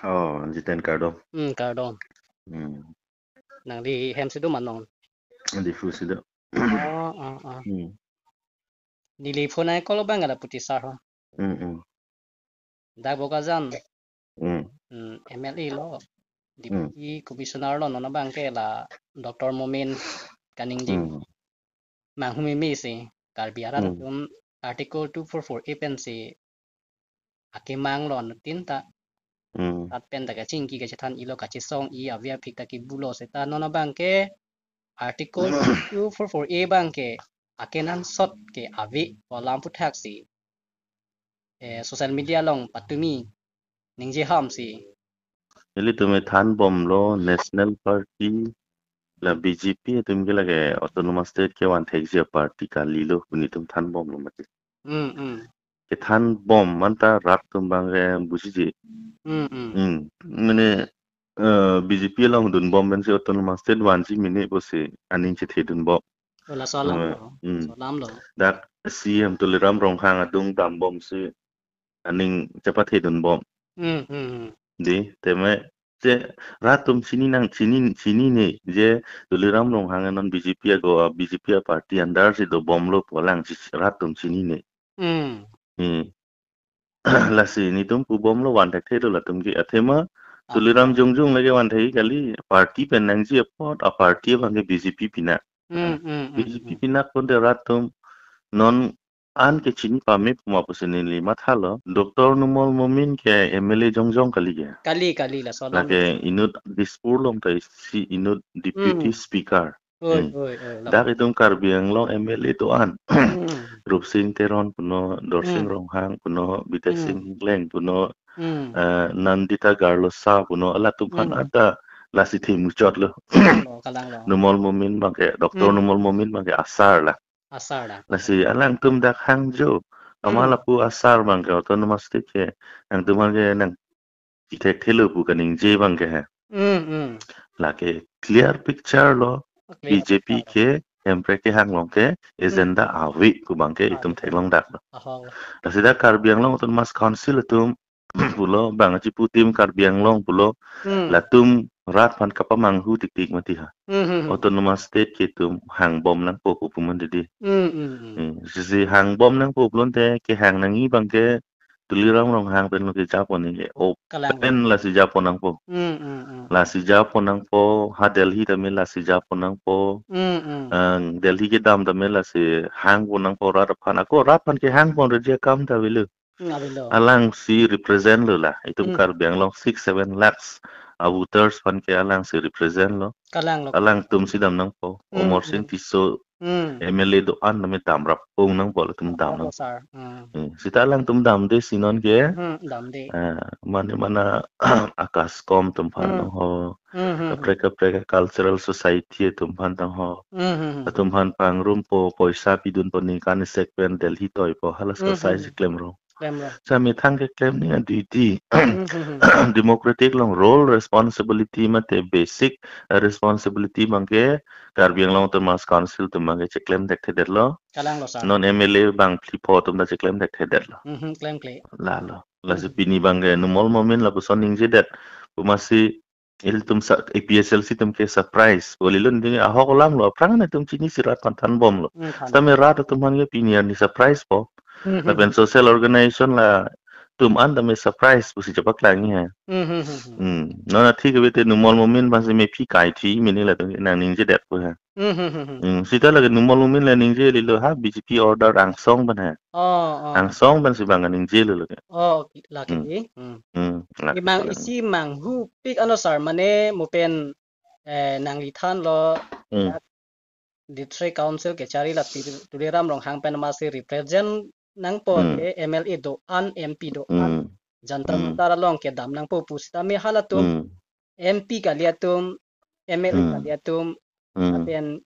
Oh, Jiten Kardom. Kardom. Hmm. Nang di hem situ manon. Di Fusida. Oh. Hmm. Di phone ay kalau bang ada putih sar. Hmm. Dak boka jan. Hmm. MLA lo. Hmm. Deputy Commissioner lo nona bang ke la Dr. Momin kaning di Hmm. mang humi mi si kar biara Hmm. tum Article 244 epen si ake mang lo tinta Hmm. tat pen daga cingki ke chan ilo ka song I avia phik ta ki bulo se ta nona bang ke Article 244A bang ke akenan sot ke avi o lampu taxi social media long patumi ningje ham si Jadi tume than bom lo National Party la BJP tum ke lage autonomous state ke wan thexia party ka lilo kuni tum than bom lo mati. mm Ke than bom manta rat tum bangre busiji. mm Mene BJP lang dun bom ben se autonomous state wan ji mine bose aning che the dun bom. Wala solam lo solam lo Dak CM tuliram rong hang adung dam bom se aning cepat he dun bom. mm Di teme je ratum sini ne je tuliram rong hang non BJP go BJP party andar si do bom lo polang si ratum sini ne. mm La si ni tum pu bom lo wan thak the do la tum ki athema tuliram Athema. jung lage wan thai kali party penang ji pot a party bang BJP pina. BJP pina kon de ratum non an ke chini pame puma pusini lima thalo Dr. Numol Momin ke MLA jongjong kali ya. Kali la solam lo. Lage inut dispur long tai si inut deputy speaker. Oi, la Dak itong karbiang long MLA to an. mm Rup Singh Teron puno, Dorsing mm Ronghang puno, Bitek mm Singh Leng puno, mm Nandita Garlo Sa puno, ala tupan mm ada lasi thi muchot lo. kalang lo Numol Momin bangke Dr. mm Numol Momin bangke asar lah. asara Lasi alang tum dak hangjo. Amala pu asar bangke autonomous state ke. Nang tuman ke nang itek thelu pu kaning je bangke hai. mm Lake clear picture lo clear BJP keempre ke hang long ke mm agenda awi ku bangke itum theklong dak lo. ahong Dasida karbiang long utun mas council itum pulo bang ci putim karbiang long pulo mm latum rat pan kapa manghu tik tik mati ha. mm Autonomous state ke tum hang bom nang po ku puman dedi. mm Sisi hang bom nang po plon te ke hang nang i bangke tulirang long hang pen lo ke Japon ni ke kalang lo open la si Japon nang po. La si Japon nang po ha Delhi tamil la si Japon nang po mm Delhi ke dam tamil la si hang po nang po rat pan ako rat pan ke hang pon reje kam ta wilu ngabilo alang si represent lo lah itum mm kar biang long 6-7 lakhs voters pan ke alang si represent lo kalang lo alang tum si dam nang po omor sing mm tiso mm MLA do an nami tam rap pong nang po tum dam Apolo nang po sar sita alang tum dam de sinon ke dam de mana mana akas kom tum pan nang ho kapre cultural society tum pan nang ho tum pan pang room po poisa pidun po ni kan sekwen Delhi toy po halas ka size klem ro lemro sa mi thang ke claim ni duty democratic long role responsibility mate basic responsibility mangke karbiang long termas council tum mangke che claim dekte derlo kalang lo sar non MLA bang flipo tum da che claim dekte derlo claim clay lalo la se pini bangke no mol momen la puson ning jedet pumasi il tum sa APSLC tum ke surprise bolilun ding ahok lam lo prang na tum chini sirat pantan bom lo kan sta me rat tum han ke pini ni surprise po la ben social organization la tum anda me surprise pusi cepat lagi ha no na thi ke bete no mol momen pas me phi kai thi mini la tum nang ning jedet po ha sita la no mol momen la ning je li lo ha BJP order ang song ban ha ang oh song ban si bang ning je lo lo oh laki laki imang pala isi mang hu pik ano sar mane mupen nang lithan lo district council ke chari la tuliram rong hang pen masi represent nang po ke MLA do an MP do an jantar mantar long ke dam nang po pusita me halatum MP kaliatum MLA kaliatum apen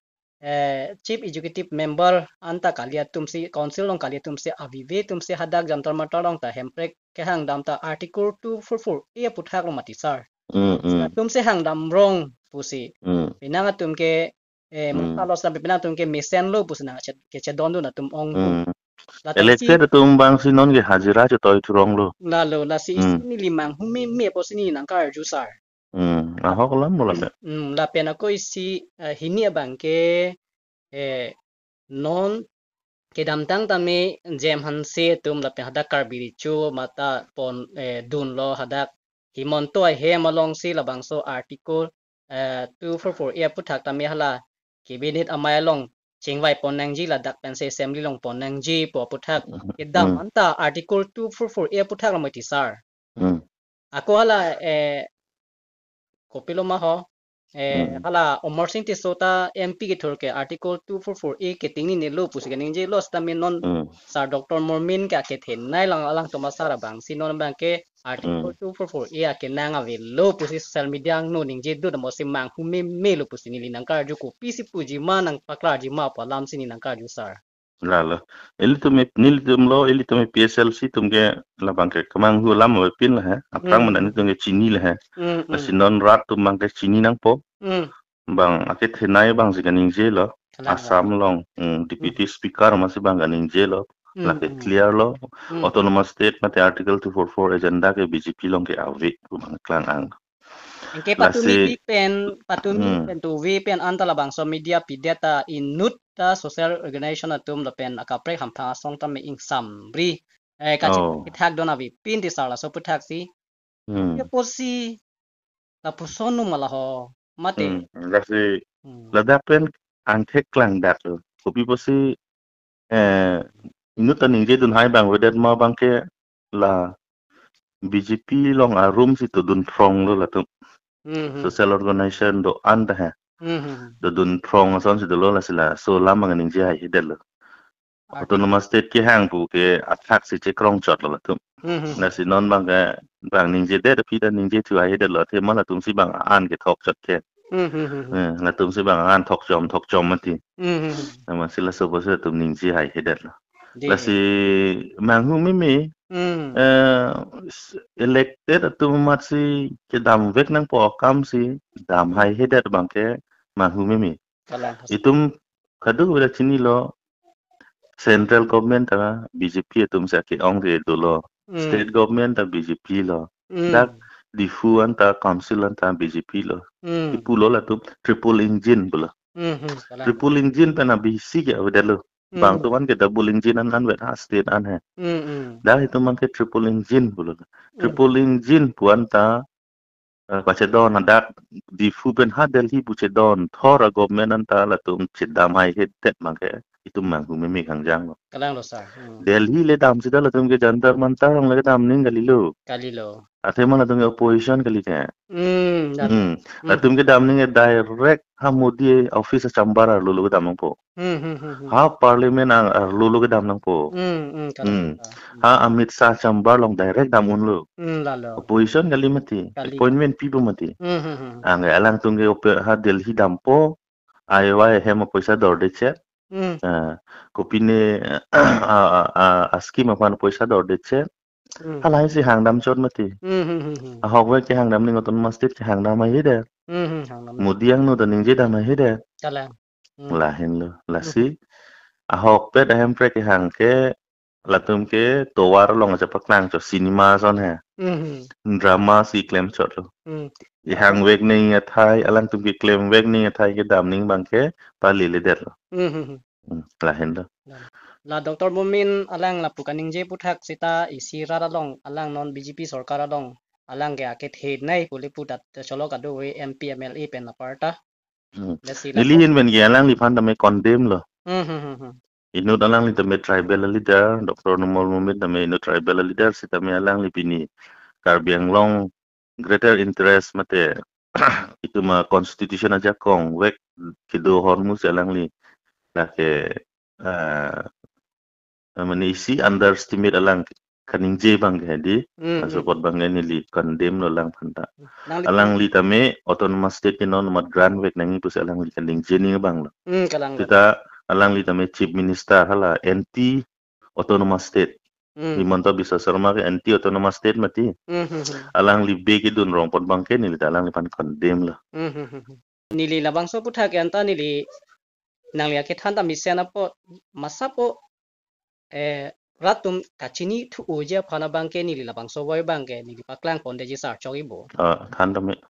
chief executive member anta kaliatum si council long kaliatum si avive tum si hadak jantar mantar long ta hemprek ke hang dam ta article 244 e puthak lo mati sar tum si hang dam rong pusi pinanga tum ke matalos na pinang tum ke mesen lo pusi na ke chedon do na tum ong Elected tumbang sinon ke hajira cho toy turong lo. Lalu la si isi ni limang me po sini nang kar jusar. Ahok lam mo la. La pena ko isi hini abang ke non ke damtang tami jam hanse tum la pe hadak kar birichu mata pon dun lo hadak himon to he malong si labang so article 244 e puthak tami hala cabinet amay long chingwai ponang ji ladak pen se assembly long ponang ji po puthak ke dam anta article 244 e puthak lamai tisar ako hala kopilo ma ho hala omor sing ti sota MP ke thor ke article 244 a ke tingni ne lo pusi ganing je los tamin non sar dr mormin ka ke then nai lang alang to masara bang sinon bang ke article 244 a ke nanga ve lo pusi social media no ning je do mo simang hu me lo pusi ni nang kar ju ko pisi puji ma nang pakla ji ma pa lam sini nang kar ju sar Lala. Eli tum lo eli tum PSLC tum ke la bangke kamang hu lam mo pin la ha. Aprang man ni tum ke chini la ha. Asinon rat tum bang ke chini nang po. Bang ake thenai bang si ganing je lo. Asam long deputy speaker masih bang ganing je lo. La ke clear lo. Autonomous state mate article 244 agenda ke BJP long ke awi bang klang ang. Engke patumi pen tu vi pen antala bangso media pideta inut ta social organization atum la pen akapre hampa song ta me ing samri kachi ithak dona vi pin ti sala so puthak si ye posi la pusonu malaho mate Lasi la dapen antek klang dak lo kopi posi inut taning je dun hai bang wedet ma bang ke la BJP long arum si to dun trong lo la tu social organization do anda ha do dun trong son si do lo la sila so lama nganing je hai hidel lo autonomous state ki hang pu ke attack si che krong chot lo la tu na si non bang ke bang ning je de pi da ning je tu hai hidel lo the ma la tum si bang an ke thok chot ke la tum si bang an thok chom ma ti ma sila so bo se tum ning je hai hidel lo la si mang hu mi elected tu mat si ke dam vek nang po kam si dam hai header bangke mahu mimi itum kadu wala chini lo central government ta BJP tum sa ke ong de do lo state government ta BJP lo dak difu anta council anta BJP lo ipu lo la tu triple engine bula triple engine pa na bisi ke awdalo bang tuan ke double engine an wet ha state an hai dah itu mangke triple engine bulu triple engine puan ta pacedon adak di fuben ha Delhi pucedon thora government anta la tum chedam hai head mangke itu mangku mimi kangjang lo kalang lo sar Delhi le dam sida la tum ke jantar mantar ang le dam ning galilo athe mana tum opposition kali ke la tum ke dam ning direct ha Modi office chambara lulu ke dam po ha parliament ang lulu ke dam nang po ha Amit Shah chambar long direct dam un lo opposition kali mati appointment people mati ang alang tum ke ha Delhi dam po aiwai hem paisa dor de che kopine aski mapan paisa dor de che halai si hang dam chot mati hok we ke hang dam ning oton masjid ke hang dam ai de Modi ang no daning je dam ai de la hen lo la si ahok pe da hem pre ke hang ke latum ke towar long aja paknang cho cinema son ha drama si claim chot lo i hang wek ning athai alang tum ke claim wek ning athai ke dam ning bang ke pali le der lo la hen lo la Dr. Mumin alang la pukaning je puthak sita isi rara long alang non BJP sarkar long alang ke aket he nai puli putat cholo kadu we MP MLA pen na parta nilihin ben ge alang li phan me condemn lo inut alang li tame tribal leader Dr. Numol Mumit tame inut tribal leader si tame alang li pini Karbiang long greater interest mate itu ma constitution aja kong wek kido hormus alang li la ke menisi underestimate alang kaning je bang hedi support bang ni li condemn lo lang phanta alang li tame autonomous state non mat grand wek nangi pus alang li kaning je ni bang lo kita alang li tame chief minister hala anti autonomous state Himanta Biswa Sarma ke anti autonomous state mati alang li be ki dun rong pot bang ke ni li alang li pan condemn lo nili labang so puthak anta nili nang liya ke thanta misena po masapo ratum kachini tu uja phana bangke ni lila bang soboy bangke ni paklang ponde ji sar chogi bo than dami